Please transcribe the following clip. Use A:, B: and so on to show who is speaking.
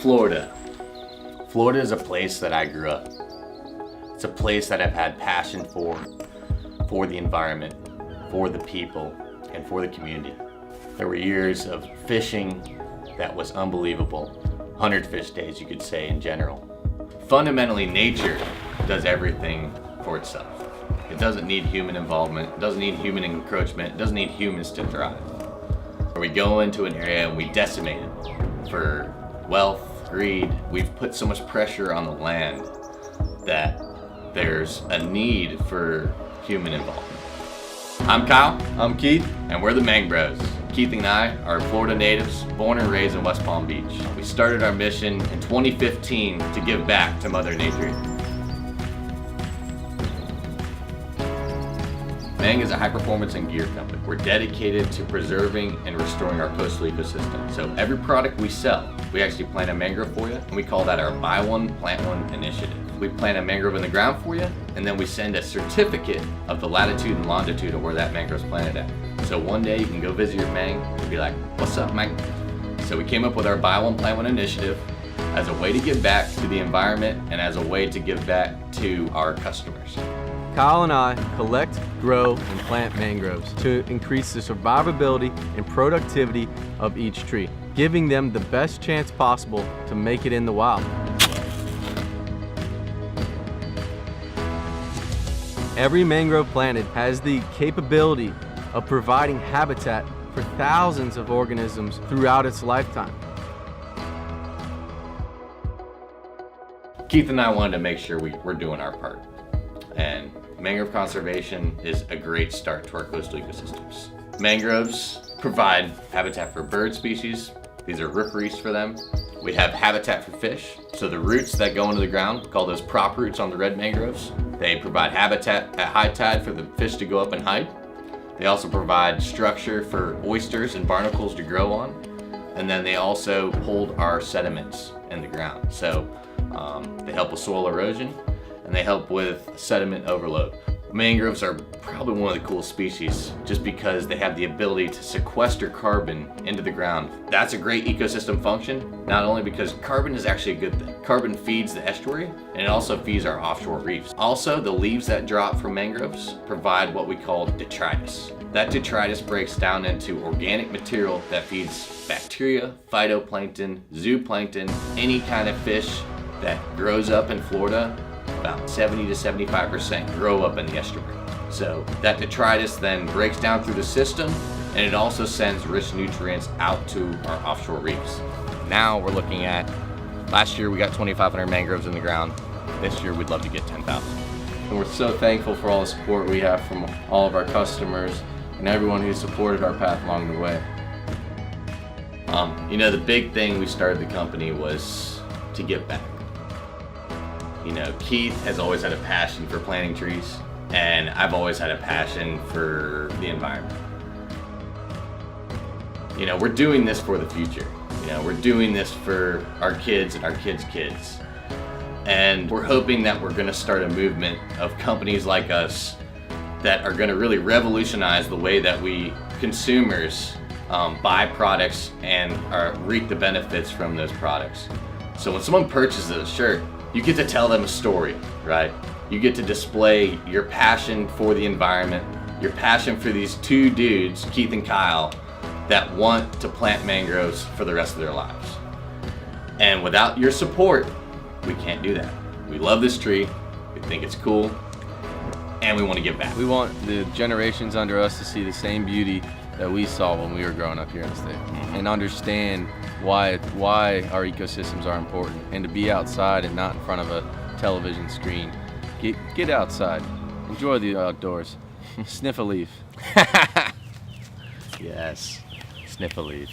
A: Florida. Florida is a place that I grew up. It's a place that I've had passion for the environment, for the people, and for the community. There were years of fishing that was unbelievable. 100 fish days, you could say, in general. Fundamentally, nature does everything for itself. It doesn't need human involvement, it doesn't need human encroachment, it doesn't need humans to thrive. We go into an area and we decimate it for wealth, greed. We've put so much pressure on the land that there's a need for human involvement. I'm Kyle.
B: I'm Keith.
A: And we're the Mang Bros. Keith and I are Florida natives, born and raised in West Palm Beach. We started our mission in 2015 to give back to Mother Nature. Mang is a high-performance and gear company. We're dedicated to preserving and restoring our coastal ecosystem. So every product we sell, we actually plant a mangrove for you, and we call that our Buy One, Plant One initiative. We plant a mangrove in the ground for you, and then we send a certificate of the latitude and longitude of where that mangrove's planted at. So one day you can go visit your Mang and be like, "What's up, Mang?" So we came up with our Buy One, Plant One initiative as a way to give back to the environment and as a way to give back to our customers.
B: Kyle and I collect, grow, and plant mangroves to increase the survivability and productivity of each tree, giving them the best chance possible to make it in the wild. Every mangrove planted has the capability of providing habitat for thousands of organisms throughout its lifetime.
A: Keith and I wanted to make sure we're doing our part. And mangrove conservation is a great start to our coastal ecosystems. Mangroves provide habitat for bird species. These are rookeries for them. We have habitat for fish. So the roots that go into the ground, we call those prop roots on the red mangroves. They provide habitat at high tide for the fish to go up and hide. They also provide structure for oysters and barnacles to grow on. And then they also hold our sediments in the ground. So they help with soil erosion, and they help with sediment overload. Mangroves are probably one of the coolest species just because they have the ability to sequester carbon into the ground. That's a great ecosystem function, not only because carbon is actually a good thing. Carbon feeds the estuary, and it also feeds our offshore reefs. Also, the leaves that drop from mangroves provide what we call detritus. That detritus breaks down into organic material that feeds bacteria, phytoplankton, zooplankton, any kind of fish that grows up in Florida. About 70 to 75% grow up in the estuary. So that detritus then breaks down through the system, and it also sends rich nutrients out to our offshore reefs. Now we're looking at, last year we got 2,500 mangroves in the ground. This year we'd love to get 10,000.
B: And we're so thankful for all the support we have from all of our customers and everyone who supported our path along the way.
A: The big thing we started the company was to give back. Keith has always had a passion for planting trees, and I've always had a passion for the environment. We're doing this for the future. We're doing this for our kids and our kids' kids. And we're hoping that we're gonna start a movement of companies like us that are gonna really revolutionize the way that we consumers buy products and reap the benefits from those products. So when someone purchases a shirt, you get to tell them a story, right? You get to display your passion for the environment, your passion for these two dudes, Keith and Kyle, that want to plant mangroves for the rest of their lives. And without your support, we can't do that. We love this tree, we think it's cool, and we want to give back.
B: We want the generations under us to see the same beauty that we saw when we were growing up here in the state, and understand why our ecosystems are important, and to be outside and not in front of a television screen. Get outside, enjoy the outdoors, sniff a leaf.
A: Yes, sniff a leaf.